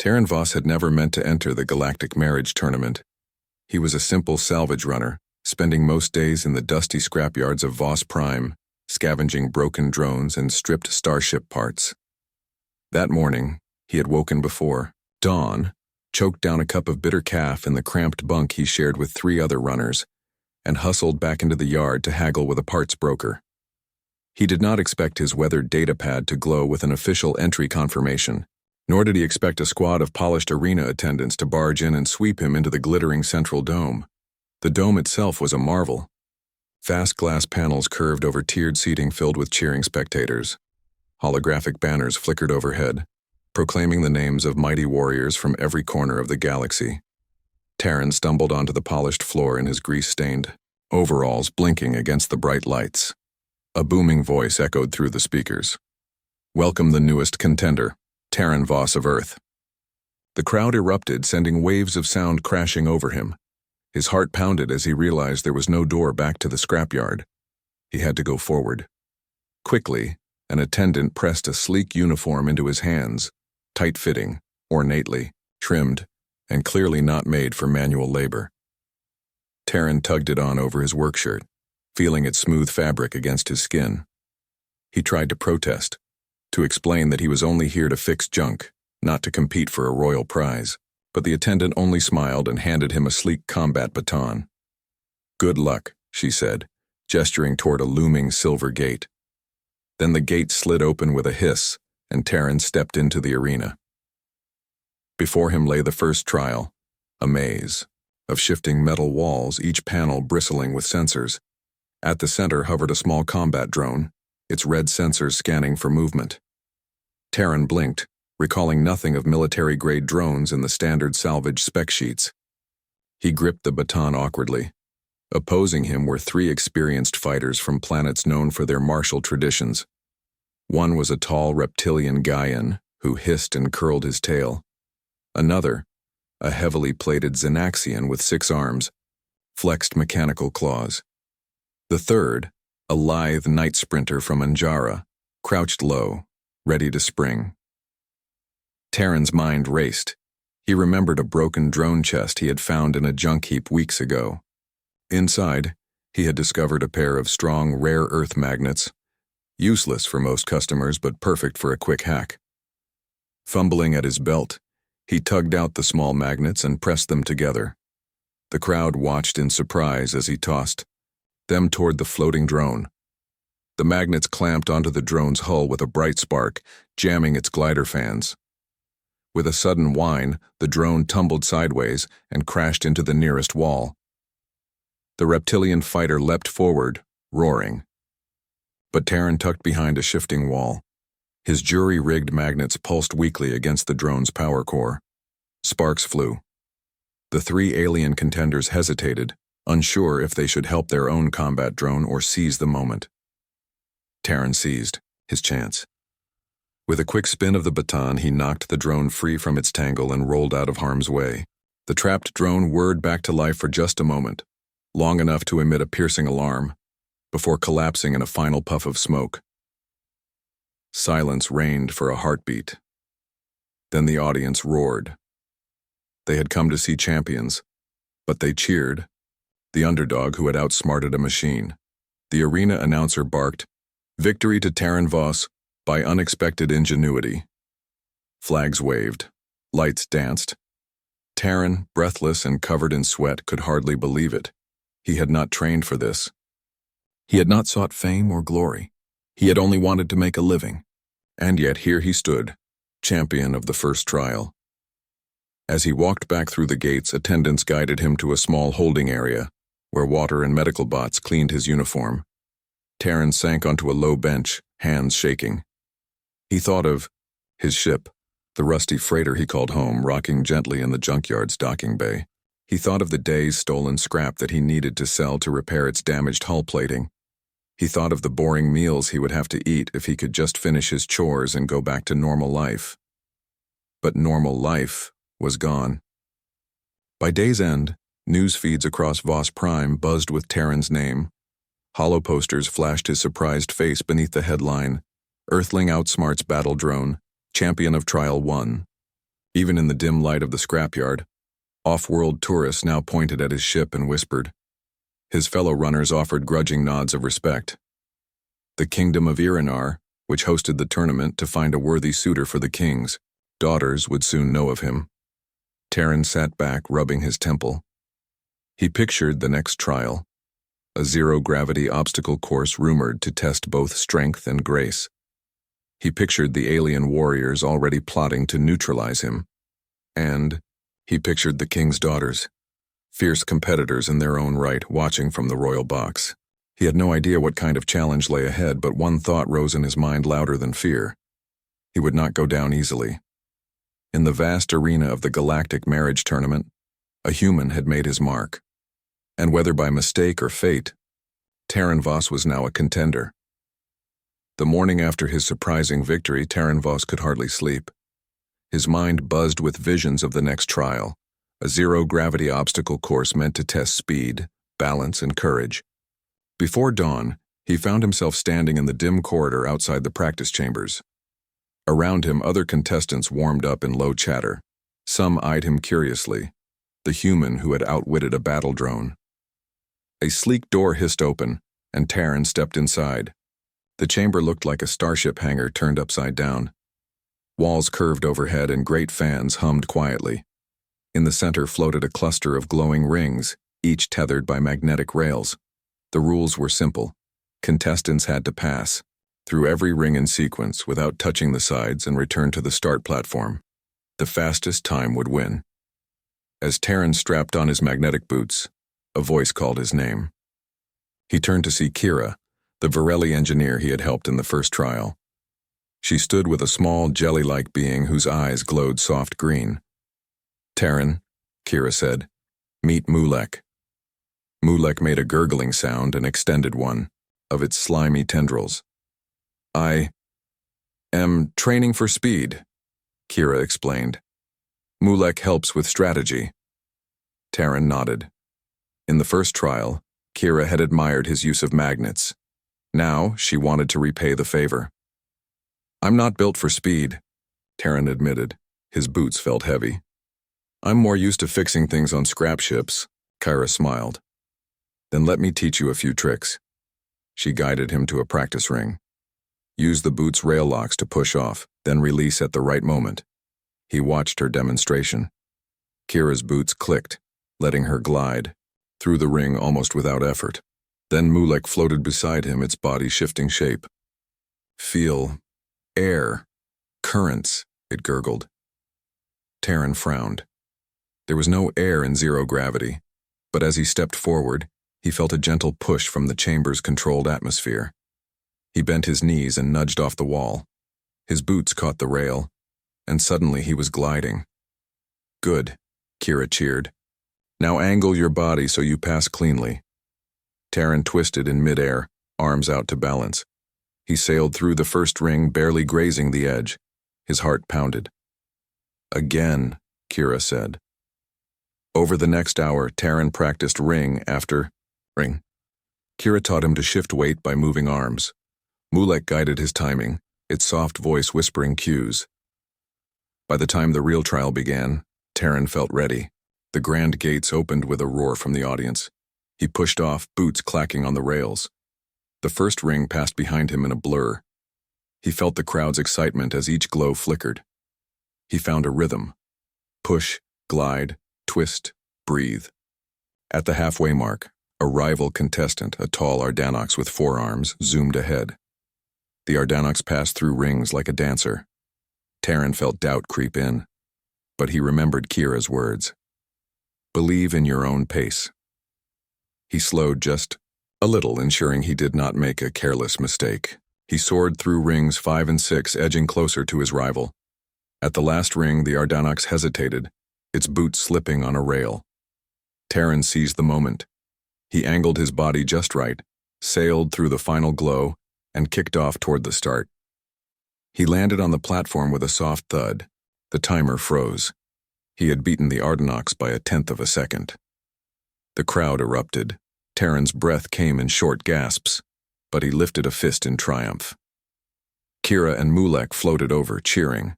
Terran Voss had never meant to enter the Galactic marriage tournament. He was a simple salvage runner, spending most days in the dusty scrapyards of Voss Prime, scavenging broken drones and stripped starship parts. That morning, he had woken before dawn, choked down a cup of bitter calf in the cramped bunk he shared with 3 other runners, and hustled back into the yard to haggle with a parts broker. He did not expect his weathered datapad to glow with an official entry confirmation, nor did he expect a squad of polished arena attendants to barge in and sweep him into the glittering central dome. The dome itself was a marvel. Vast glass panels curved over tiered seating filled with cheering spectators. Holographic banners flickered overhead, proclaiming the names of mighty warriors from every corner of the galaxy. Terran stumbled onto the polished floor in his grease-stained overalls blinking against the bright lights. A booming voice echoed through the speakers. "Welcome the newest contender, Terran Voss of Earth." The crowd erupted, sending waves of sound crashing over him. His heart pounded as he realized there was no door back to the scrapyard. He had to go forward. Quickly, an attendant pressed a sleek uniform into his hands, tight-fitting, ornately, trimmed, and clearly not made for manual labor. Terran tugged it on over his work shirt, feeling its smooth fabric against his skin. He tried to protest, to explain that he was only here to fix junk, not to compete for a royal prize, but the attendant only smiled and handed him a sleek combat baton. "Good luck," she said, gesturing toward a looming silver gate. Then the gate slid open with a hiss, and Terran stepped into the arena. Before him lay the first trial, a maze of shifting metal walls, each panel bristling with sensors. At the center hovered a small combat drone, its red sensors scanning for movement. Terran blinked, recalling nothing of military-grade drones in the standard salvage spec sheets. He gripped the baton awkwardly. Opposing him were 3 experienced fighters from planets known for their martial traditions. One was a tall reptilian Gaian who hissed and curled his tail. Another, a heavily plated Xenaxian with 6 arms, flexed mechanical claws. The third, a lithe night sprinter from Anjara, crouched low, ready to spring. Terran's mind raced. He remembered a broken drone chest he had found in a junk heap weeks ago. Inside, he had discovered a pair of strong, rare earth magnets, useless for most customers but perfect for a quick hack. Fumbling at his belt, he tugged out the small magnets and pressed them together. The crowd watched in surprise as he tossed them toward the floating drone. The magnets clamped onto the drone's hull with a bright spark, jamming its glider fans. With a sudden whine, the drone tumbled sideways and crashed into the nearest wall. The reptilian fighter leapt forward, roaring. But Terran tucked behind a shifting wall. His jury-rigged magnets pulsed weakly against the drone's power core. Sparks flew. The 3 alien contenders hesitated, unsure if they should help their own combat drone or seize the moment. Terran seized his chance. With a quick spin of the baton, he knocked the drone free from its tangle and rolled out of harm's way. The trapped drone whirred back to life for just a moment, long enough to emit a piercing alarm, before collapsing in a final puff of smoke. Silence reigned for a heartbeat. Then the audience roared. They had come to see champions, but they cheered the underdog who had outsmarted a machine. The arena announcer barked, "Victory to Terran Voss by unexpected ingenuity." Flags waved. Lights danced. Terran, breathless and covered in sweat, could hardly believe it. He had not trained for this. He had not sought fame or glory. He had only wanted to make a living. And yet here he stood, champion of the first trial. As he walked back through the gates, attendants guided him to a small holding area, where water and medical bots cleaned his uniform. Terran sank onto a low bench, hands shaking. He thought of his ship, the rusty freighter he called home, rocking gently in the junkyard's docking bay. He thought of the day's stolen scrap that he needed to sell to repair its damaged hull plating. He thought of the boring meals he would have to eat if he could just finish his chores and go back to normal life. But normal life was gone. By day's end, news feeds across Voss Prime buzzed with Terran's name. Hollow posters flashed his surprised face beneath the headline, "Earthling outsmarts battle drone, champion of trial 1." Even in the dim light of the scrapyard, off-world tourists now pointed at his ship and whispered. His fellow runners offered grudging nods of respect. The kingdom of Iranar, which hosted the tournament to find a worthy suitor for the king's daughters, would soon know of him. Terran sat back, rubbing his temple. He pictured the next trial, a zero-gravity obstacle course rumored to test both strength and grace. He pictured the alien warriors already plotting to neutralize him. And he pictured the king's daughters, fierce competitors in their own right, watching from the royal box. He had no idea what kind of challenge lay ahead, but one thought rose in his mind louder than fear. He would not go down easily. In the vast arena of the Galactic marriage tournament, a human had made his mark. And whether by mistake or fate, Terran Voss was now a contender. The morning after his surprising victory, Terran Voss could hardly sleep. His mind buzzed with visions of the next trial, a zero-gravity obstacle course meant to test speed, balance, and courage. Before dawn, he found himself standing in the dim corridor outside the practice chambers. Around him, other contestants warmed up in low chatter. Some eyed him curiously, the human who had outwitted a battle drone. A sleek door hissed open, and Terran stepped inside. The chamber looked like a starship hangar turned upside down. Walls curved overhead and great fans hummed quietly. In the center floated a cluster of glowing rings, each tethered by magnetic rails. The rules were simple. Contestants had to pass through every ring in sequence without touching the sides and return to the start platform. The fastest time would win. As Terran strapped on his magnetic boots, a voice called his name. He turned to see Kira, the Varelli engineer he had helped in the first trial. She stood with a small, jelly-like being whose eyes glowed soft green. "Terran," Kira said, "meet Mulek." Mulek made a gurgling sound and extended one of its slimy tendrils. "I am training for speed," Kira explained. "Mulek helps with strategy." Terran nodded. In the first trial, Kira had admired his use of magnets. Now, she wanted to repay the favor. "I'm not built for speed," Terran admitted. His boots felt heavy. "I'm more used to fixing things on scrap ships," Kira smiled. "Then let me teach you a few tricks." She guided him to a practice ring. Use the boot's rail locks to push off, then release at the right moment. He watched her demonstration. Kira's boots clicked, letting her glide through the ring almost without effort. Then Mulek floated beside him, its body shifting shape. "Feel air, currents," it gurgled. Terran frowned. There was no air in zero gravity, but as he stepped forward, he felt a gentle push from the chamber's controlled atmosphere. He bent his knees and nudged off the wall. His boots caught the rail, and suddenly he was gliding. "Good," Kira cheered. "Now angle your body so you pass cleanly." Terran twisted in midair, arms out to balance. He sailed through the first ring, barely grazing the edge. His heart pounded. "Again," Kira said. Over the next hour, Terran practiced ring after ring. Kira taught him to shift weight by moving arms. Mulek guided his timing, its soft voice whispering cues. By the time the real trial began, Terran felt ready. The grand gates opened with a roar from the audience. He pushed off, boots clacking on the rails. The first ring passed behind him in a blur. He felt the crowd's excitement as each glow flickered. He found a rhythm. Push, glide, twist, breathe. At the halfway mark, a rival contestant, a tall Ardanox with 4 arms, zoomed ahead. The Ardanox passed through rings like a dancer. Terran felt doubt creep in, but he remembered Kira's words. "Believe in your own pace." He slowed just a little, ensuring he did not make a careless mistake. He soared through rings 5 and 6, edging closer to his rival. At the last ring, the Ardanox hesitated, its boot slipping on a rail. Terran seized the moment. He angled his body just right, sailed through the final glow, and kicked off toward the start. He landed on the platform with a soft thud. The timer froze. He had beaten the Ardanox by 1/10 of a second. The crowd erupted. Terran's breath came in short gasps, but he lifted a fist in triumph. Kira and Mulek floated over, cheering.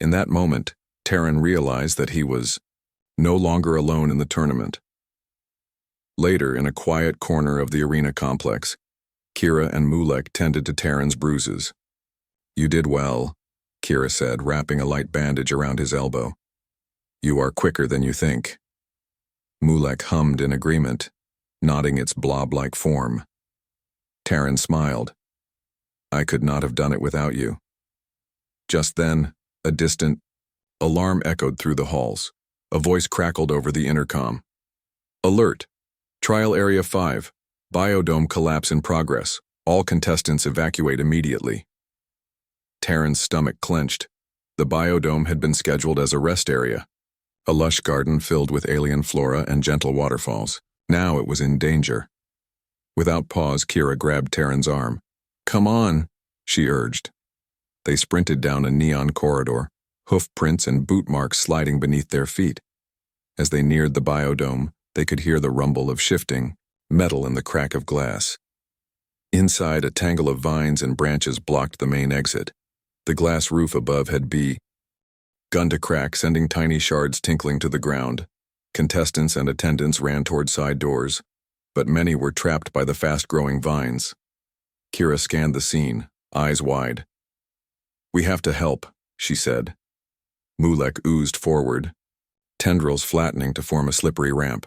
In that moment, Terran realized that he was no longer alone in the tournament. Later, in a quiet corner of the arena complex, Kira and Mulek tended to Terran's bruises. "You did well," Kira said, wrapping a light bandage around his elbow. "You are quicker than you think." Mulek hummed in agreement, nodding its blob-like form. Terran smiled. "I could not have done it without you." Just then, a distant alarm echoed through the halls. A voice crackled over the intercom. "Alert! Trial Area 5. Biodome collapse in progress. All contestants evacuate immediately." Terran's stomach clenched. The biodome had been scheduled as a rest area, a lush garden filled with alien flora and gentle waterfalls. Now it was in danger. Without pause, Kira grabbed Terran's arm. "Come on," she urged. They sprinted down a neon corridor, hoof prints and boot marks sliding beneath their feet. As they neared the biodome, they could hear the rumble of shifting metal in the crack of glass. Inside, a tangle of vines and branches blocked the main exit. The glass roof above had begun to crack, sending tiny shards tinkling to the ground. Contestants and attendants ran toward side doors, but many were trapped by the fast-growing vines. Kira scanned the scene, eyes wide. "We have to help," she said. Mulek oozed forward, tendrils flattening to form a slippery ramp.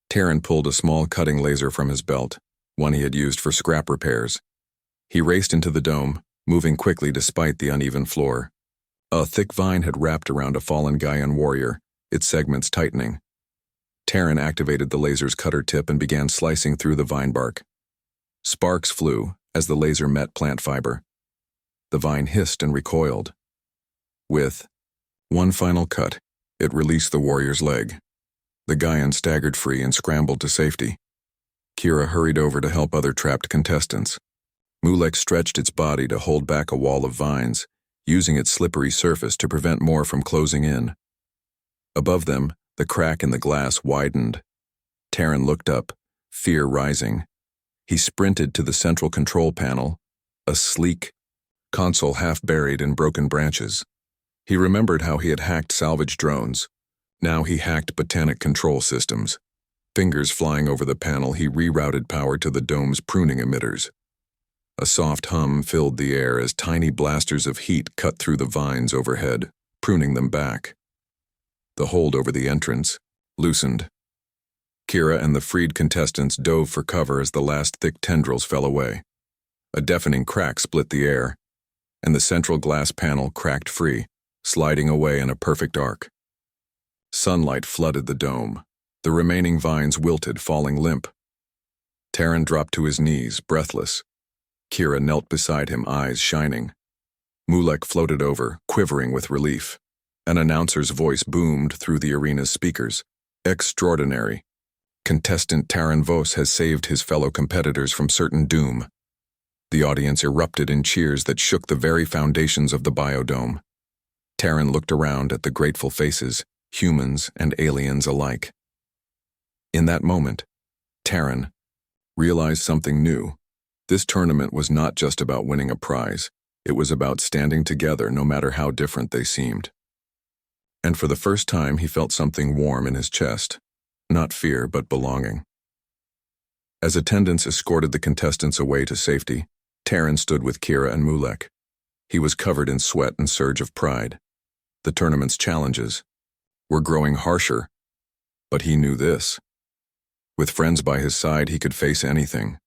Terran pulled a small cutting laser from his belt, one he had used for scrap repairs. He raced into the dome, moving quickly despite the uneven floor. A thick vine had wrapped around a fallen Gaian warrior, its segments tightening. Terran activated the laser's cutter tip and began slicing through the vine bark. Sparks flew as the laser met plant fiber. The vine hissed and recoiled. With one final cut, it released the warrior's leg. The Gaian staggered free and scrambled to safety. Kira hurried over to help other trapped contestants. Mulek stretched its body to hold back a wall of vines, using its slippery surface to prevent more from closing in. Above them, the crack in the glass widened. Terran looked up, fear rising. He sprinted to the central control panel, a sleek console half buried in broken branches. He remembered how he had hacked salvage drones. Now he hacked botanic control systems. Fingers flying over the panel, he rerouted power to the dome's pruning emitters. A soft hum filled the air as tiny blasters of heat cut through the vines overhead, pruning them back. The hold over the entrance loosened. Kira and the freed contestants dove for cover as the last thick tendrils fell away. A deafening crack split the air, and the central glass panel cracked free, sliding away in a perfect arc. Sunlight flooded the dome. The remaining vines wilted, falling limp. Terran dropped to his knees, breathless. Kira knelt beside him, eyes shining. Mulek floated over, quivering with relief. An announcer's voice boomed through the arena's speakers. "Extraordinary. Contestant Terran Vos has saved his fellow competitors from certain doom." The audience erupted in cheers that shook the very foundations of the biodome. Terran looked around at the grateful faces, humans and aliens alike. In that moment, Terran realized something new. This tournament was not just about winning a prize. It was about standing together no matter how different they seemed. And for the first time, he felt something warm in his chest. Not fear, but belonging. As attendants escorted the contestants away to safety, Terran stood with Kira and Mulek. He was covered in sweat and surge of pride. The tournament's challenges were growing harsher, but he knew this. With friends by his side, he could face anything.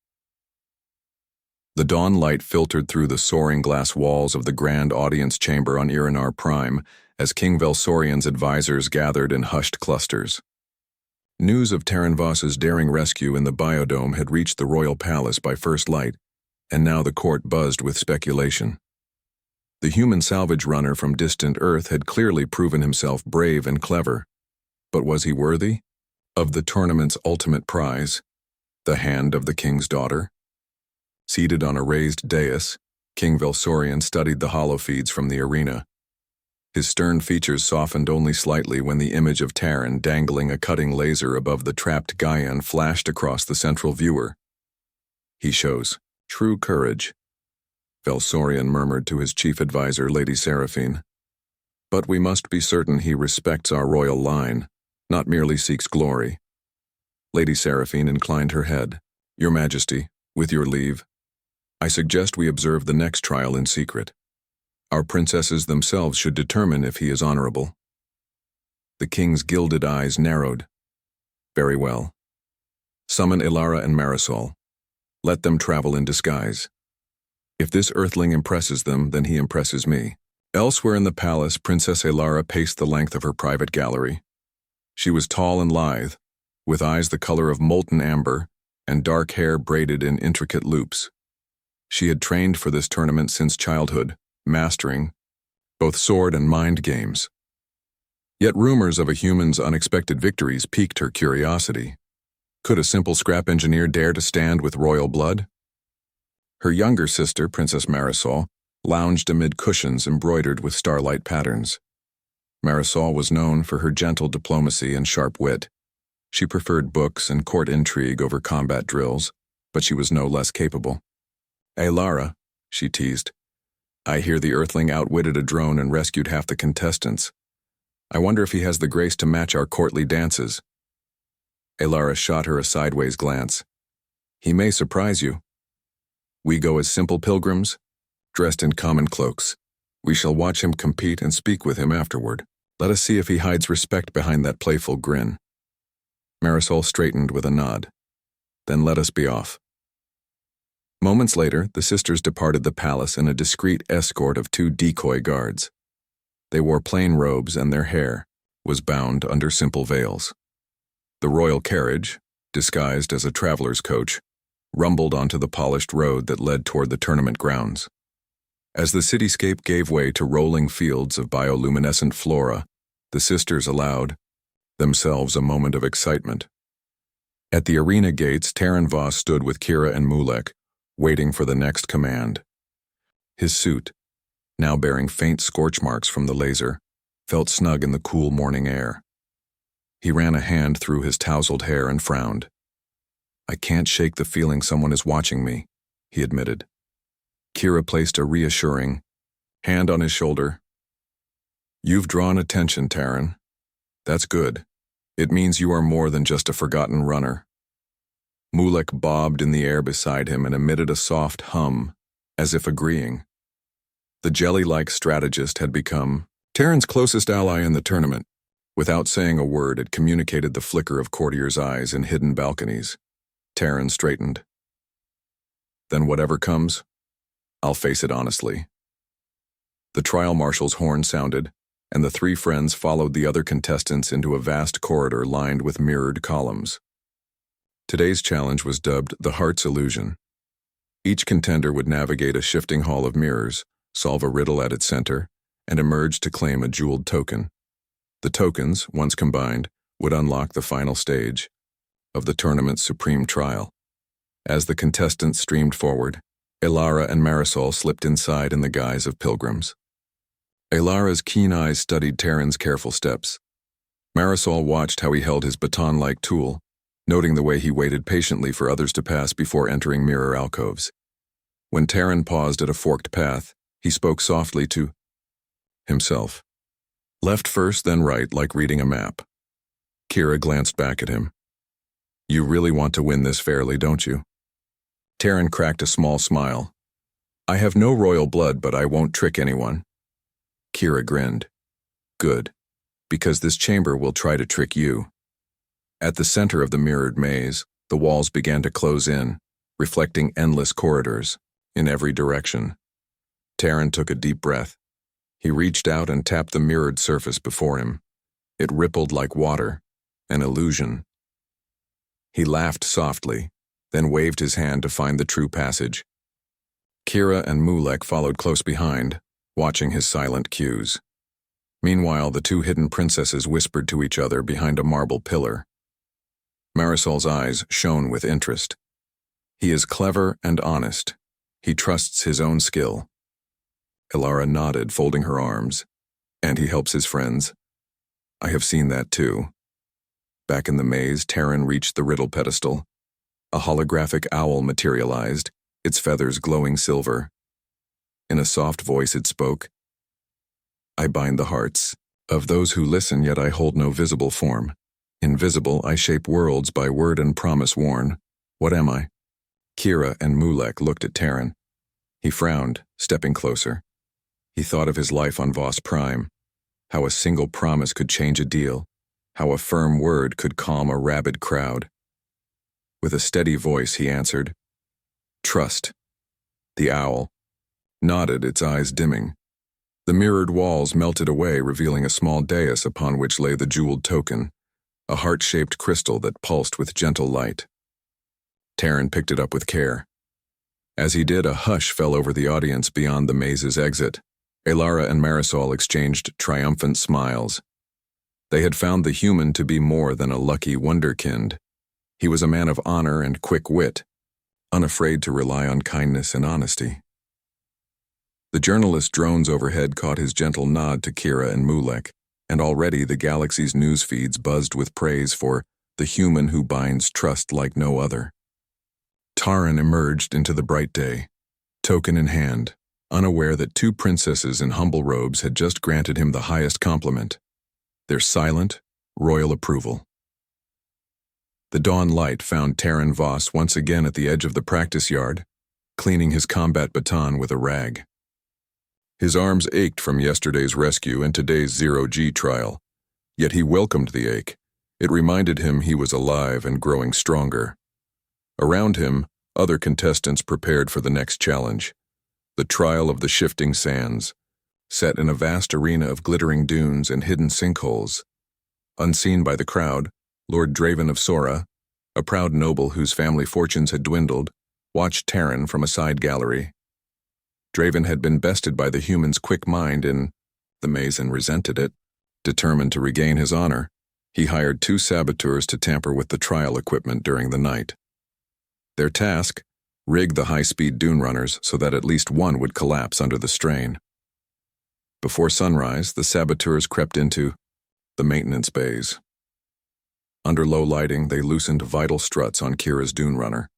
The dawn light filtered through the soaring glass walls of the grand audience chamber on Iranar Prime as King Velsorian's advisors gathered in hushed clusters. News of Terran Vos's daring rescue in the biodome had reached the royal palace by first light, and now the court buzzed with speculation. The human salvage runner from distant Earth had clearly proven himself brave and clever. But was he worthy of the tournament's ultimate prize, the hand of the king's daughter? Seated on a raised dais, King Velsorian studied the holofeeds from the arena. His stern features softened only slightly when the image of Terran dangling a cutting laser above the trapped Gaian flashed across the central viewer. "He shows true courage," Velsorian murmured to his chief advisor, Lady Seraphine. But we must be certain he respects our royal line, not merely seeks glory. Lady Seraphine inclined her head. Your Majesty, with your leave, I suggest we observe the next trial in secret. Our princesses themselves should determine if he is honorable. The king's gilded eyes narrowed. Very well. Summon Elara and Marisol. Let them travel in disguise. If this earthling impresses them, then he impresses me. Elsewhere in the palace, Princess Elara paced the length of her private gallery. She was tall and lithe, with eyes the color of molten amber and dark hair braided in intricate loops. She had trained for this tournament since childhood, mastering both sword and mind games. Yet rumors of a human's unexpected victories piqued her curiosity. Could a simple scrap engineer dare to stand with royal blood? Her younger sister, Princess Marisol, lounged amid cushions embroidered with starlight patterns. Marisol was known for her gentle diplomacy and sharp wit. She preferred books and court intrigue over combat drills, but she was no less capable. Elara, she teased. I hear the earthling outwitted a drone and rescued half the contestants. I wonder if he has the grace to match our courtly dances. Elara shot her a sideways glance. He may surprise you. We go as simple pilgrims, dressed in common cloaks. We shall watch him compete and speak with him afterward. Let us see if he hides respect behind that playful grin. Marisol straightened with a nod. Then let us be off. Moments later, the sisters departed the palace in a discreet escort of 2 decoy guards. They wore plain robes and their hair was bound under simple veils. The royal carriage, disguised as a traveler's coach, rumbled onto the polished road that led toward the tournament grounds. As the cityscape gave way to rolling fields of bioluminescent flora, the sisters allowed themselves a moment of excitement. At the arena gates, Terran Voss stood with Kira and Mulek, waiting for the next command. His suit, now bearing faint scorch marks from the laser, felt snug in the cool morning air. He ran a hand through his tousled hair and frowned. I can't shake the feeling someone is watching me, he admitted. Kira placed a reassuring hand on his shoulder. You've drawn attention, Terran. That's good. It means you are more than just a forgotten runner. Mulek bobbed in the air beside him and emitted a soft hum, as if agreeing. The jelly-like strategist had become Terran's closest ally in the tournament. Without saying a word, it communicated the flicker of courtiers' eyes in hidden balconies. Terran straightened. Then whatever comes, I'll face it honestly. The trial marshal's horn sounded, and the 3 friends followed the other contestants into a vast corridor lined with mirrored columns. Today's challenge was dubbed the Heart's Illusion. Each contender would navigate a shifting hall of mirrors, solve a riddle at its center, and emerge to claim a jeweled token. The tokens, once combined, would unlock the final stage of the tournament's supreme trial. As the contestants streamed forward, Elara and Marisol slipped inside in the guise of pilgrims. Elara's keen eyes studied Terran's careful steps. Marisol watched how he held his baton-like tool, noting the way he waited patiently for others to pass before entering mirror alcoves. When Terran paused at a forked path, he spoke softly to himself. Left first, then right, like reading a map. Kira glanced back at him. You really want to win this fairly, don't you? Terran cracked a small smile. I have no royal blood, but I won't trick anyone. Kira grinned. Good, because this chamber will try to trick you. At the center of the mirrored maze, the walls began to close in, reflecting endless corridors in every direction. Terran took a deep breath. He reached out and tapped the mirrored surface before him. It rippled like water, an illusion. He laughed softly, then waved his hand to find the true passage. Kira and Mulek followed close behind, watching his silent cues. Meanwhile, the 2 hidden princesses whispered to each other behind a marble pillar. Marisol's eyes shone with interest. He is clever and honest. He trusts his own skill. Elara nodded, folding her arms. And he helps his friends. I have seen that too. Back in the maze, Terran reached the riddle pedestal. A holographic owl materialized, its feathers glowing silver. In a soft voice it spoke. I bind the hearts of those who listen, yet I hold no visible form. Invisible, I shape worlds by word and promise worn. What am I? Kira and Mulek looked at Terran. He frowned, stepping closer. He thought of his life on Voss Prime, how a single promise could change a deal, how a firm word could calm a rabid crowd. With a steady voice, he answered, "Trust." The owl nodded, its eyes dimming. The mirrored walls melted away, revealing a small dais upon which lay the jeweled token, a heart-shaped crystal that pulsed with gentle light. Terran picked it up with care. As he did, a hush fell over the audience beyond the maze's exit. Elara and Marisol exchanged triumphant smiles. They had found the human to be more than a lucky wonderkind. He was a man of honor and quick wit, unafraid to rely on kindness and honesty. The journalist drones overhead caught his gentle nod to Kira and Mulek, and already the galaxy's news feeds buzzed with praise for the human who binds trust like no other. Taran emerged into the bright day, token in hand, unaware that two princesses in humble robes had just granted him the highest compliment, their silent, royal approval. The dawn light found Terran Voss once again at the edge of the practice yard, cleaning his combat baton with a rag. His arms ached from yesterday's rescue and today's zero-G trial, yet he welcomed the ache. It reminded him he was alive and growing stronger. Around him, other contestants prepared for the next challenge, the trial of the shifting sands, set in a vast arena of glittering dunes and hidden sinkholes. Unseen by the crowd, Lord Draven of Sora, a proud noble whose family fortunes had dwindled, watched Terran from a side gallery. Draven had been bested by the human's quick mind in the maze and resented it. Determined to regain his honor, he hired two saboteurs to tamper with the trial equipment during the night. Their task: rig the high-speed dune runners so that at least one would collapse under the strain. Before sunrise, the saboteurs crept into the maintenance bays. Under low lighting, they loosened vital struts on Kira's dune runner.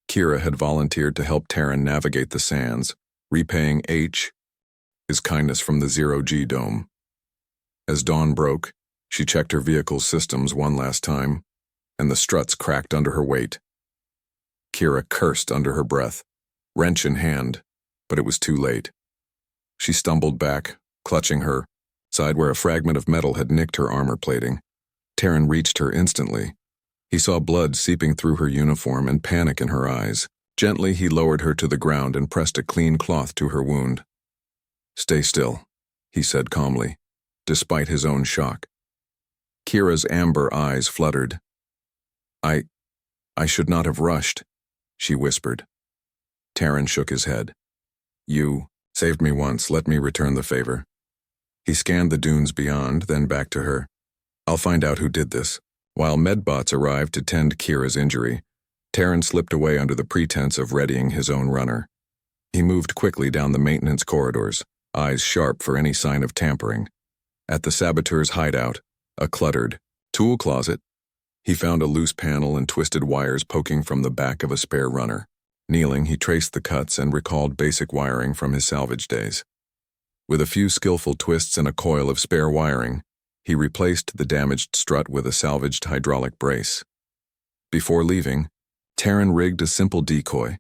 Kira had volunteered to help Terran navigate the sands, repaying his kindness from the zero-G dome. As dawn broke, she checked her vehicle's systems one last time, and the struts cracked under her weight. Kira cursed under her breath, wrench in hand, but it was too late. She stumbled back, clutching her side where a fragment of metal had nicked her armor plating. Terran reached her instantly. He saw blood seeping through her uniform and panic in her eyes. Gently, he lowered her to the ground and pressed a clean cloth to her wound. "Stay still," he said calmly, despite his own shock. Kira's amber eyes fluttered. I should not have rushed," she whispered. Terran shook his head. "You saved me once, let me return the favor." He scanned the dunes beyond, then back to her. "I'll find out who did this." While medbots arrived to tend Kira's injury, Terran slipped away under the pretense of readying his own runner. He moved quickly down the maintenance corridors, eyes sharp for any sign of tampering. At the saboteur's hideout, a cluttered tool closet, he found a loose panel and twisted wires poking from the back of a spare runner. Kneeling, he traced the cuts and recalled basic wiring from his salvage days. With a few skillful twists and a coil of spare wiring, he replaced the damaged strut with a salvaged hydraulic brace. Before leaving, Terran rigged a simple decoy.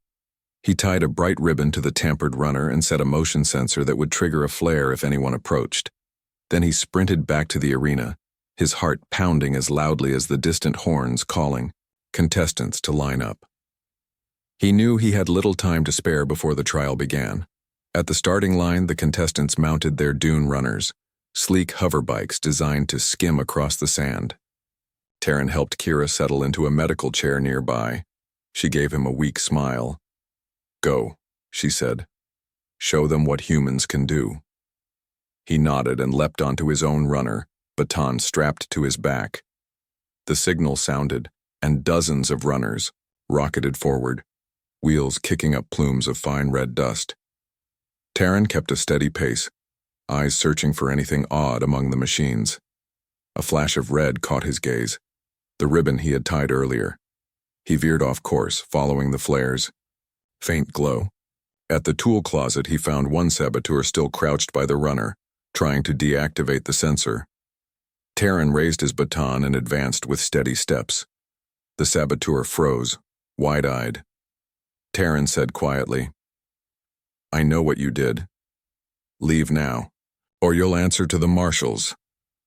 He tied a bright ribbon to the tampered runner and set a motion sensor that would trigger a flare if anyone approached. Then he sprinted back to the arena, his heart pounding as loudly as the distant horns calling contestants to line up. He knew he had little time to spare before the trial began. At the starting line, the contestants mounted their dune runners, sleek hover bikes designed to skim across the sand. Terran helped Kira settle into a medical chair nearby. She gave him a weak smile. "Go," she said. "Show them what humans can do." He nodded and leapt onto his own runner, baton strapped to his back. The signal sounded, and dozens of runners rocketed forward, wheels kicking up plumes of fine red dust. Terran kept a steady pace, eyes searching for anything odd among the machines. A flash of red caught his gaze, the ribbon he had tied earlier. He veered off course, following the flares. Faint glow. At the tool closet, he found one saboteur still crouched by the runner, trying to deactivate the sensor. Terran raised his baton and advanced with steady steps. The saboteur froze, wide-eyed. Terran said quietly, "I know what you did. Leave now, or you'll answer to the marshals."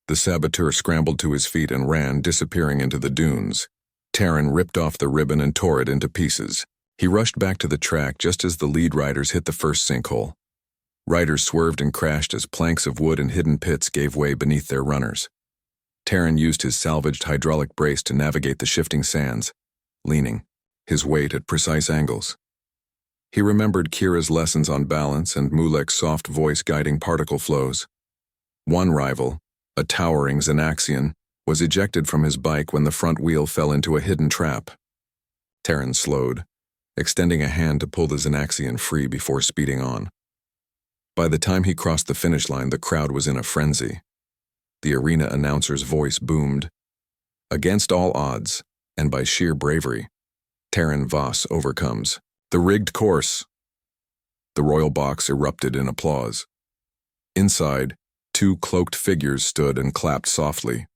The saboteur scrambled to his feet and ran, disappearing into the dunes. Terran ripped off the ribbon and tore it into pieces. He rushed back to the track just as the lead riders hit the first sinkhole. Riders swerved and crashed as planks of wood and hidden pits gave way beneath their runners. Terran used his salvaged hydraulic brace to navigate the shifting sands, leaning, his weight at precise angles. He remembered Kira's lessons on balance and Mulek's soft voice guiding particle flows. One rival, a towering Xanaxian, was ejected from his bike when the front wheel fell into a hidden trap. Terran slowed, extending a hand to pull the Xanaxian free before speeding on. By the time he crossed the finish line, the crowd was in a frenzy. The arena announcer's voice boomed. Against all odds, and by sheer bravery, Terran Voss overcomes. The rigged course. The royal box erupted in applause. Inside, two cloaked figures stood and clapped softly.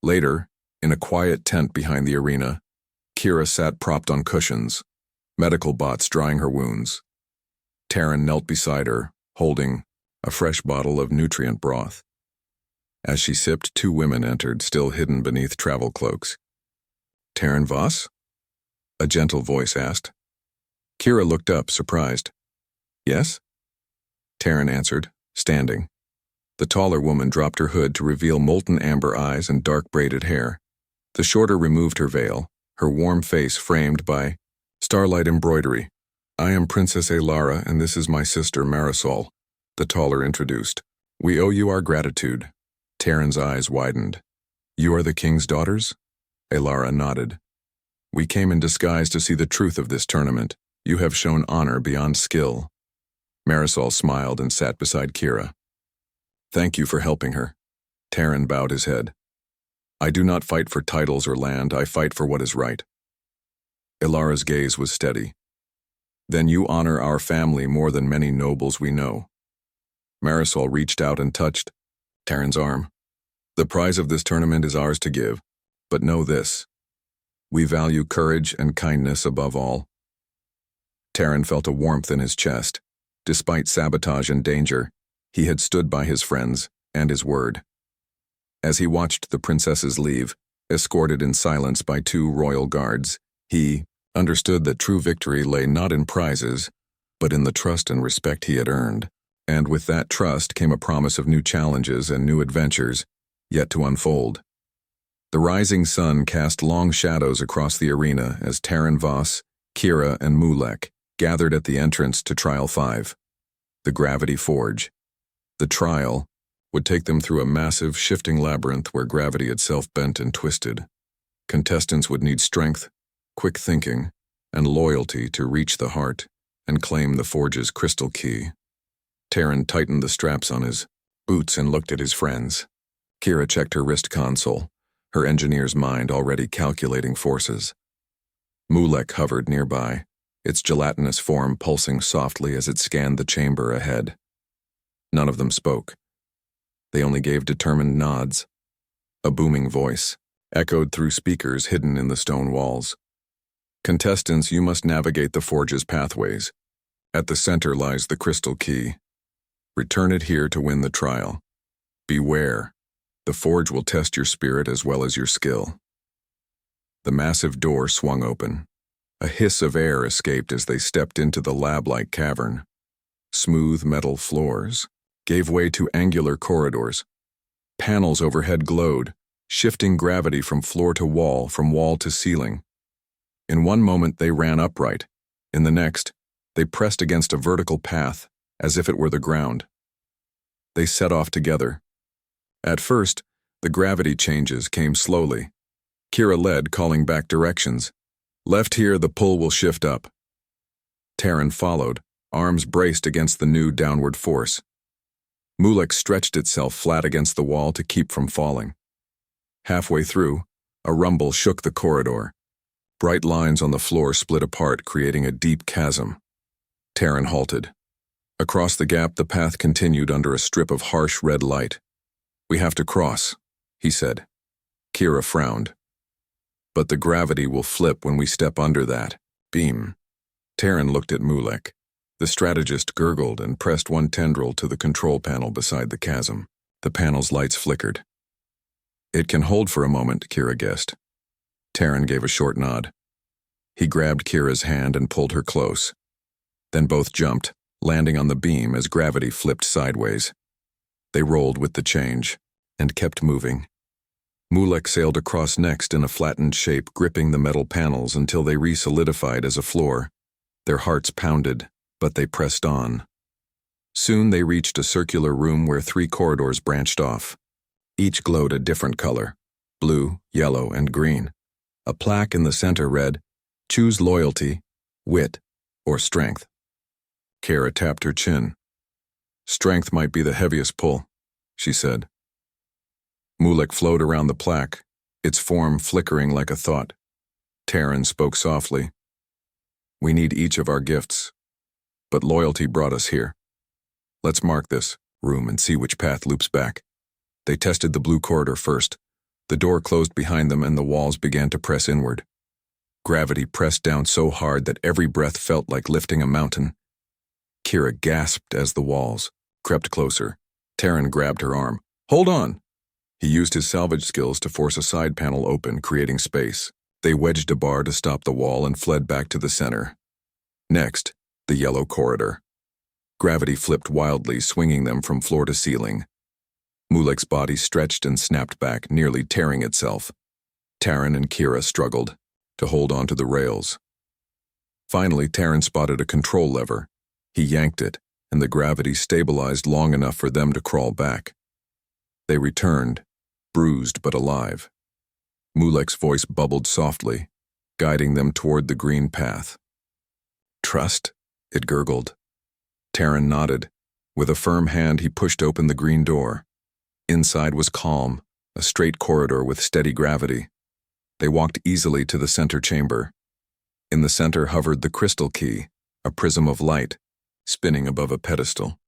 Later, in a quiet tent behind the arena, Kira sat propped on cushions, medical bots drying her wounds. Terran knelt beside her, holding a fresh bottle of nutrient broth. As she sipped, two women entered, still hidden beneath travel cloaks. "Terran Voss?" a gentle voice asked. Kira looked up, surprised. "Yes?" Terran answered, standing. The taller woman dropped her hood to reveal molten amber eyes and dark braided hair. The shorter removed her veil, her warm face framed by starlight embroidery. "I am Princess Elara, and this is my sister Marisol," the taller introduced. "We owe you our gratitude." Terran's eyes widened. "You are the king's daughters?" Elara nodded. "We came in disguise to see the truth of this tournament. You have shown honor beyond skill." Marisol smiled and sat beside Kira. "Thank you for helping her." Terran bowed his head. "I do not fight for titles or land, I fight for what is right." Elara's gaze was steady. "Then you honor our family more than many nobles we know." Marisol reached out and touched Terran's arm. "The prize of this tournament is ours to give, but know this. We value courage and kindness above all." Terran felt a warmth in his chest. Despite sabotage and danger, he had stood by his friends and his word. As he watched the princesses leave, escorted in silence by two royal guards, he understood that true victory lay not in prizes, but in the trust and respect he had earned. And with that trust came a promise of new challenges and new adventures, yet to unfold. The rising sun cast long shadows across the arena as Terran Voss, Kira, and Mulek gathered at the entrance to Trial 5, the Gravity Forge. The trial would take them through a massive, shifting labyrinth where gravity itself bent and twisted. Contestants would need strength, quick thinking, and loyalty to reach the heart and claim the forge's crystal key. Terran tightened the straps on his boots and looked at his friends. Kira checked her wrist console, her engineer's mind already calculating forces. Mulek hovered nearby, its gelatinous form pulsing softly as it scanned the chamber ahead. None of them spoke. They only gave determined nods. A booming voice echoed through speakers hidden in the stone walls. "Contestants, you must navigate the forge's pathways. At the center lies the crystal key. Return it here to win the trial. Beware. The forge will test your spirit as well as your skill." The massive door swung open. A hiss of air escaped as they stepped into the lab-like cavern. Smooth metal floors gave way to angular corridors. Panels overhead glowed, shifting gravity from floor to wall, from wall to ceiling. In one moment they ran upright. In the next, they pressed against a vertical path, as if it were the ground. They set off together. At first, the gravity changes came slowly. Kira led, calling back directions. "Left here, the pull will shift up." Terran followed, arms braced against the new downward force. Mulek stretched itself flat against the wall to keep from falling. Halfway through, a rumble shook the corridor. Bright lines on the floor split apart, creating a deep chasm. Terran halted. Across the gap, the path continued under a strip of harsh red light. "We have to cross," he said. Kira frowned. "But the gravity will flip when we step under that beam." Terran looked at Mulek. The strategist gurgled and pressed one tendril to the control panel beside the chasm. The panel's lights flickered. "It can hold for a moment," Kira guessed. Terran gave a short nod. He grabbed Kira's hand and pulled her close. Then both jumped, landing on the beam as gravity flipped sideways. They rolled with the change and kept moving. Mulek sailed across next in a flattened shape, gripping the metal panels until they re-solidified as a floor. Their hearts pounded, but they pressed on. Soon they reached a circular room where 3 corridors branched off. Each glowed a different color: blue, yellow, and green. A plaque in the center read, "Choose loyalty, wit, or strength." Kira tapped her chin. "Strength might be the heaviest pull," she said. Mulek flowed around the plaque, its form flickering like a thought. Terran spoke softly. "We need each of our gifts, but loyalty brought us here. Let's mark this room and see which path loops back." They tested the blue corridor first. The door closed behind them and the walls began to press inward. Gravity pressed down so hard that every breath felt like lifting a mountain. Kira gasped as the walls crept closer. Terran grabbed her arm. "Hold on!" He used his salvage skills to force a side panel open, creating space. They wedged a bar to stop the wall and fled back to the center. Next, the yellow corridor. Gravity flipped wildly, swinging them from floor to ceiling. Mulek's body stretched and snapped back, nearly tearing itself. Terran and Kira struggled to hold onto the rails. Finally, Terran spotted a control lever. He yanked it, and the gravity stabilized long enough for them to crawl back. They returned, bruised but alive. Mulek's voice bubbled softly, guiding them toward the green path. "Trust?" it gurgled. Terran nodded. With a firm hand, he pushed open the green door. Inside was calm, a straight corridor with steady gravity. They walked easily to the center chamber. In the center hovered the crystal key, a prism of light, spinning above a pedestal.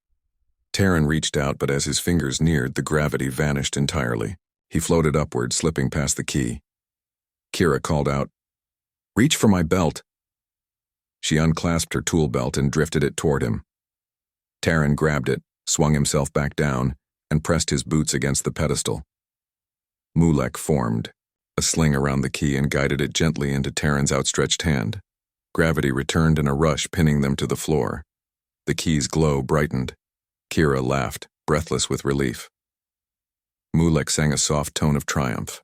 Terran reached out, but as his fingers neared, the gravity vanished entirely. He floated upward, slipping past the key. Kira called out, "Reach for my belt." She unclasped her tool belt and drifted it toward him. Terran grabbed it, swung himself back down, and pressed his boots against the pedestal. Mulek formed a sling around the key and guided it gently into Terran's outstretched hand. Gravity returned in a rush, pinning them to the floor. The key's glow brightened. Kira laughed, breathless with relief. Mulek sang a soft tone of triumph.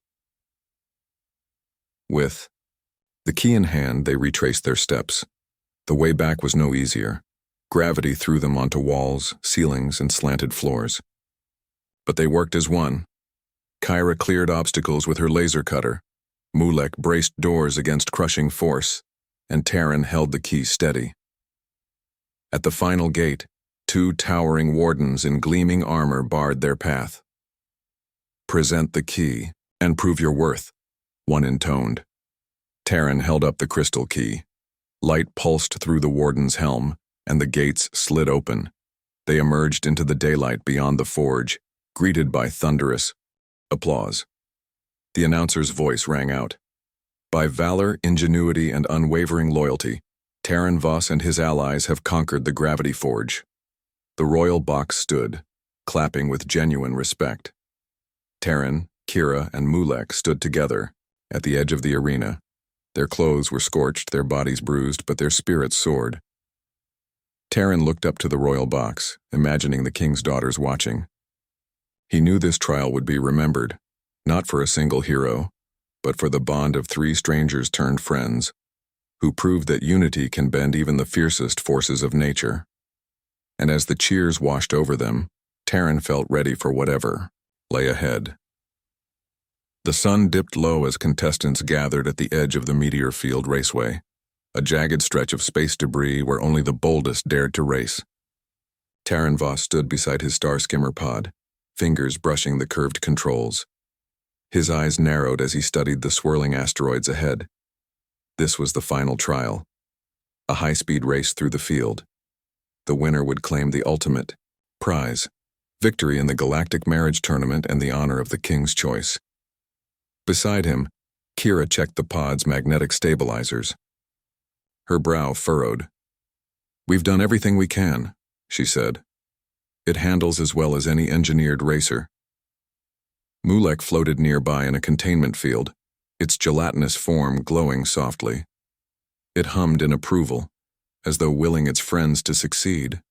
With the key in hand, they retraced their steps. The way back was no easier. Gravity threw them onto walls, ceilings, and slanted floors. But they worked as one. Kira cleared obstacles with her laser cutter. Mulek braced doors against crushing force, and Terran held the key steady. At the final gate, 2 towering wardens in gleaming armor barred their path. "Present the key, and prove your worth," one intoned. Terran held up the crystal key. Light pulsed through the warden's helm, and the gates slid open. They emerged into the daylight beyond the forge, greeted by thunderous applause. The announcer's voice rang out. "By valor, ingenuity, and unwavering loyalty, Terran Voss and his allies have conquered the gravity forge." The royal box stood, clapping with genuine respect. Terran, Kira, and Mulek stood together at the edge of the arena. Their clothes were scorched, their bodies bruised, but their spirits soared. Terran looked up to the royal box, imagining the king's daughters watching. He knew this trial would be remembered, not for a single hero, but for the bond of 3 strangers turned friends, who proved that unity can bend even the fiercest forces of nature. And as the cheers washed over them, Terran felt ready for whatever lay ahead. The sun dipped low as contestants gathered at the edge of the meteor field raceway, a jagged stretch of space debris where only the boldest dared to race. Terran Voss stood beside his star skimmer pod, fingers brushing the curved controls. His eyes narrowed as he studied the swirling asteroids ahead. This was the final trial, a high-speed race through the field. The winner would claim the ultimate prize, victory in the Galactic Marriage Tournament and the honor of the King's Choice. Beside him, Kira checked the pod's magnetic stabilizers. Her brow furrowed. "We've done everything we can," she said. "It handles as well as any engineered racer." Mulek floated nearby in a containment field, its gelatinous form glowing softly. It hummed in approval, as though willing its friends to succeed.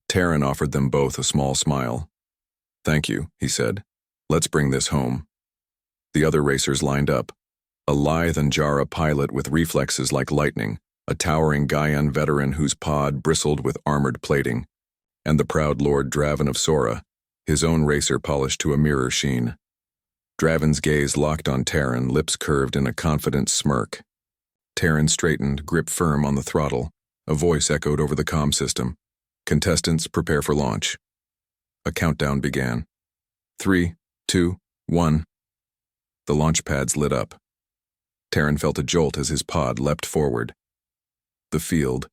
Terran offered them both a small smile. "Thank you," he said. "Let's bring this home." The other racers lined up. A lithe Anjara pilot with reflexes like lightning, a towering Gaian veteran whose pod bristled with armored plating, and the proud Lord Draven of Sora, his own racer polished to a mirror sheen. Draven's gaze locked on Terran, lips curved in a confident smirk. Terran straightened, grip firm on the throttle. A voice echoed over the comm system. "Contestants, prepare for launch." A countdown began. 3, 2, 1. The launch pads lit up. Terran felt a jolt as his pod leapt forward. The field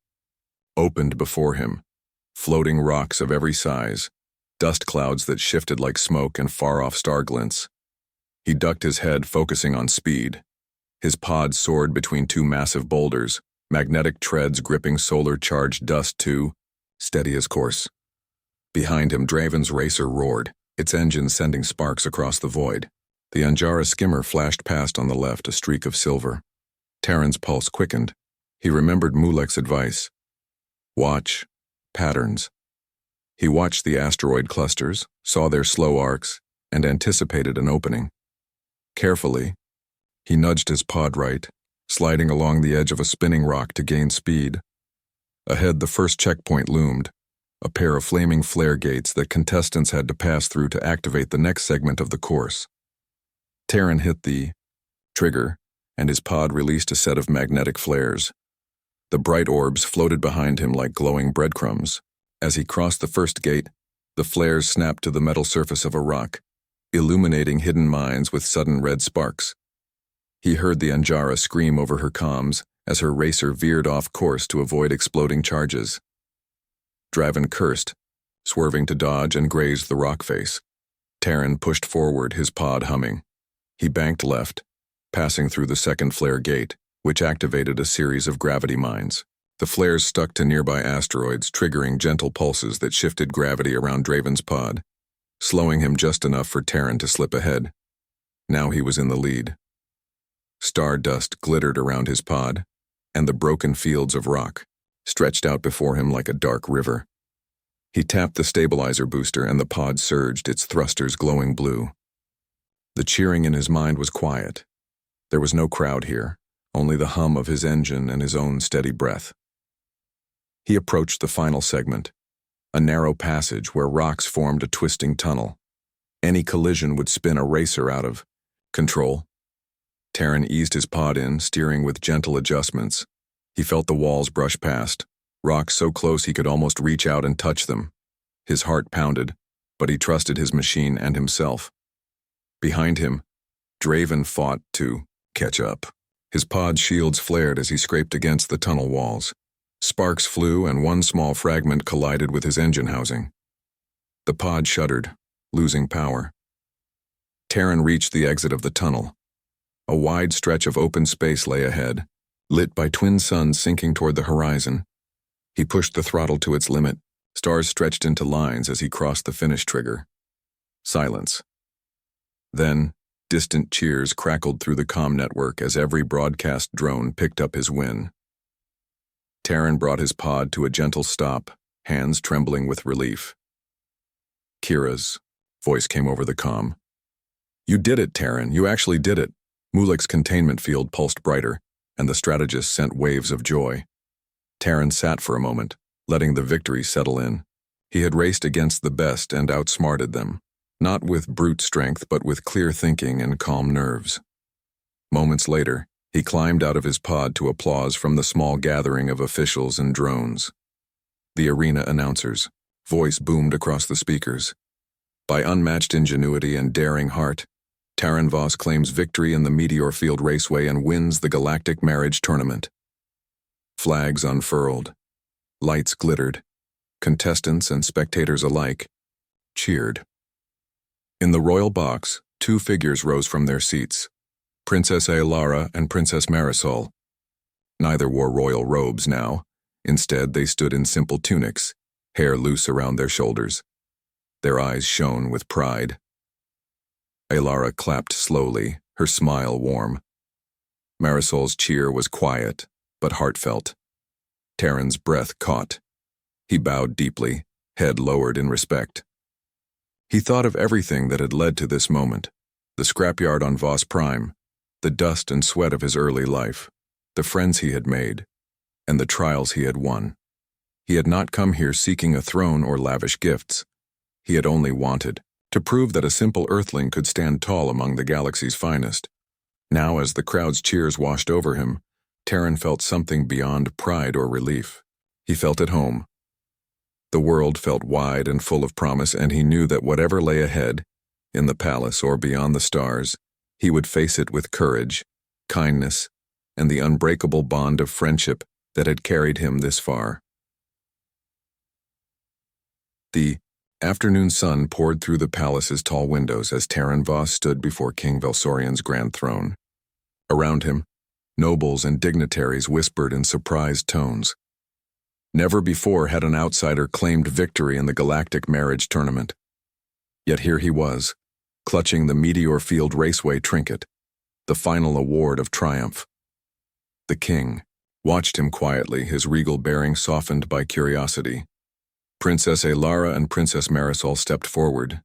opened before him, floating rocks of every size, dust clouds that shifted like smoke and far-off star glints. He ducked his head, focusing on speed. His pod soared between two massive boulders, magnetic treads gripping solar-charged dust to steady his course. Behind him, Draven's racer roared, its engine sending sparks across the void. The Anjara skimmer flashed past on the left, a streak of silver. Terran's pulse quickened. He remembered Mulek's advice. Watch patterns. He watched the asteroid clusters, saw their slow arcs, and anticipated an opening. Carefully, he nudged his pod right, sliding along the edge of a spinning rock to gain speed. Ahead, the first checkpoint loomed, a pair of flaming flare gates that contestants had to pass through to activate the next segment of the course. Terran hit the trigger, and his pod released a set of magnetic flares. The bright orbs floated behind him like glowing breadcrumbs. As he crossed the first gate, the flares snapped to the metal surface of a rock, illuminating hidden mines with sudden red sparks. He heard the Anjara scream over her comms as her racer veered off course to avoid exploding charges. Draven cursed, swerving to dodge and grazed the rock face. Terran pushed forward, his pod humming. He banked left, passing through the second flare gate, which activated a series of gravity mines. The flares stuck to nearby asteroids, triggering gentle pulses that shifted gravity around Draven's pod, slowing him just enough for Terran to slip ahead. Now he was in the lead. Star dust glittered around his pod, and the broken fields of rock stretched out before him like a dark river. He tapped the stabilizer booster and the pod surged, its thrusters glowing blue. The cheering in his mind was quiet. There was no crowd here, only the hum of his engine and his own steady breath. He approached the final segment, a narrow passage where rocks formed a twisting tunnel. Any collision would spin a racer out of control. Terran eased his pod in, steering with gentle adjustments. He felt the walls brush past, rocks so close he could almost reach out and touch them. His heart pounded, but he trusted his machine and himself. Behind him, Draven fought to catch up. His pod shields flared as he scraped against the tunnel walls. Sparks flew and one small fragment collided with his engine housing. The pod shuddered, losing power. Terran reached the exit of the tunnel. A wide stretch of open space lay ahead, lit by twin suns sinking toward the horizon. He pushed the throttle to its limit. Stars stretched into lines as he crossed the finish trigger. Silence. Then, distant cheers crackled through the comm network as every broadcast drone picked up his win. Terran brought his pod to a gentle stop, hands trembling with relief. Kira's voice came over the comm. "You did it, Terran. You actually did it." Mulek's containment field pulsed brighter, and the strategist sent waves of joy. Terran sat for a moment, letting the victory settle in. He had raced against the best and outsmarted them, not with brute strength but with clear thinking and calm nerves. Moments later, he climbed out of his pod to applause from the small gathering of officials and drones. The arena announcer's voice boomed across the speakers. By unmatched ingenuity and daring heart, Terran Voss claims victory in the Meteor Field Raceway and wins the Galactic Marriage Tournament. Flags unfurled. Lights glittered, contestants and spectators alike, cheered. In the royal box, two figures rose from their seats, Princess Aelara and Princess Marisol. Neither wore royal robes now. Instead, they stood in simple tunics, hair loose around their shoulders. Their eyes shone with pride. Aelara clapped slowly, her smile warm. Marisol's cheer was quiet, but heartfelt. Terran's breath caught. He bowed deeply, head lowered in respect. He thought of everything that had led to this moment, the scrapyard on Voss Prime, the dust and sweat of his early life, the friends he had made, and the trials he had won. He had not come here seeking a throne or lavish gifts. He had only wanted to prove that a simple earthling could stand tall among the galaxy's finest. Now, as the crowd's cheers washed over him, Terran felt something beyond pride or relief. He felt at home. The world felt wide and full of promise, and he knew that whatever lay ahead, in the palace or beyond the stars, he would face it with courage, kindness, and the unbreakable bond of friendship that had carried him this far. The afternoon sun poured through the palace's tall windows as Terran Voss stood before King Velsorian's grand throne. Around him, nobles and dignitaries whispered in surprised tones. Never before had an outsider claimed victory in the Galactic marriage tournament. Yet here he was, clutching the Meteor Field Raceway trinket, the final award of triumph. The king watched him quietly, his regal bearing softened by curiosity. Princess Aelara and Princess Marisol stepped forward.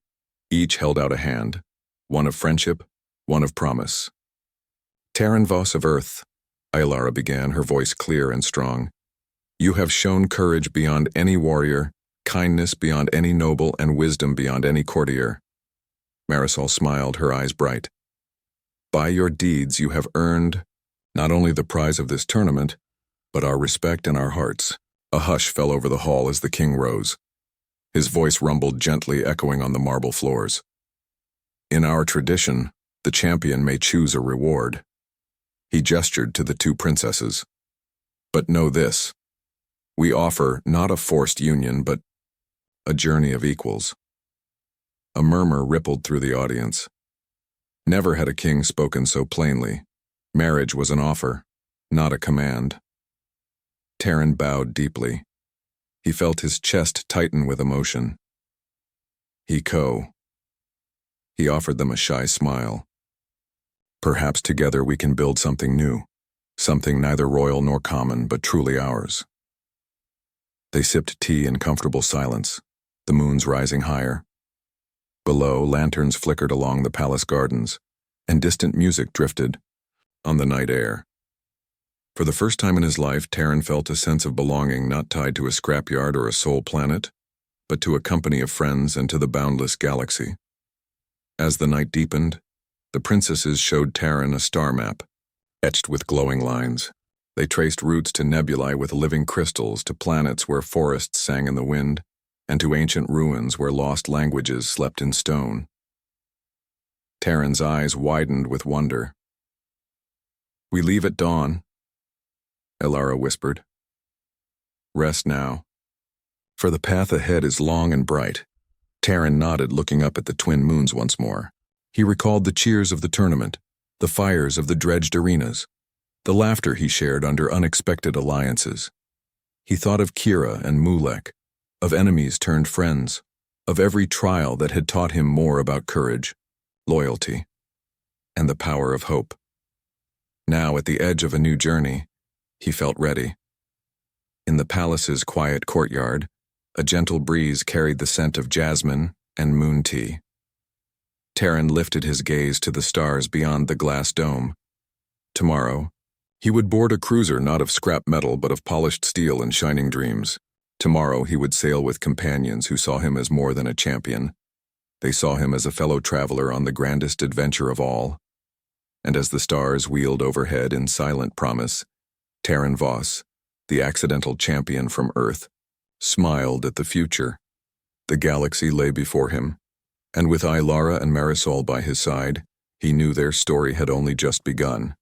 Each held out a hand, one of friendship, one of promise. Terran Voss of Earth, Aelara began, her voice clear and strong. You have shown courage beyond any warrior, kindness beyond any noble, and wisdom beyond any courtier. Marisol smiled, her eyes bright. By your deeds you have earned not only the prize of this tournament, but our respect and our hearts. A hush fell over the hall as the king rose. His voice rumbled gently, echoing on the marble floors. In our tradition, the champion may choose a reward. He gestured to the two princesses. But know this. We offer not a forced union, but a journey of equals. A murmur rippled through the audience. Never had a king spoken so plainly. Marriage was an offer, not a command. Terran bowed deeply. He felt his chest tighten with emotion. He offered them a shy smile. Perhaps together we can build something new, something neither royal nor common, but truly ours. They sipped tea in comfortable silence, the moons rising higher. Below, lanterns flickered along the palace gardens, and distant music drifted on the night air. For the first time in his life, Terran felt a sense of belonging not tied to a scrapyard or a soul planet, but to a company of friends and to the boundless galaxy. As the night deepened, the princesses showed Terran a star map, etched with glowing lines. They traced routes to nebulae with living crystals, to planets where forests sang in the wind, and to ancient ruins where lost languages slept in stone. Terran's eyes widened with wonder. We leave at dawn, Aelara whispered. Rest now, for the path ahead is long and bright. Terran nodded, looking up at the twin moons once more. He recalled the cheers of the tournament, the fires of the dredged arenas, the laughter he shared under unexpected alliances. He thought of Kira and Mulek, of enemies turned friends, of every trial that had taught him more about courage, loyalty, and the power of hope. Now, at the edge of a new journey, he felt ready. In the palace's quiet courtyard, a gentle breeze carried the scent of jasmine and moon tea. Terran lifted his gaze to the stars beyond the glass dome. Tomorrow, he would board a cruiser not of scrap metal but of polished steel and shining dreams. Tomorrow he would sail with companions who saw him as more than a champion. They saw him as a fellow traveler on the grandest adventure of all. And as the stars wheeled overhead in silent promise, Terran Voss, the accidental champion from Earth, smiled at the future. The galaxy lay before him, and with Aelara and Marisol by his side, he knew their story had only just begun.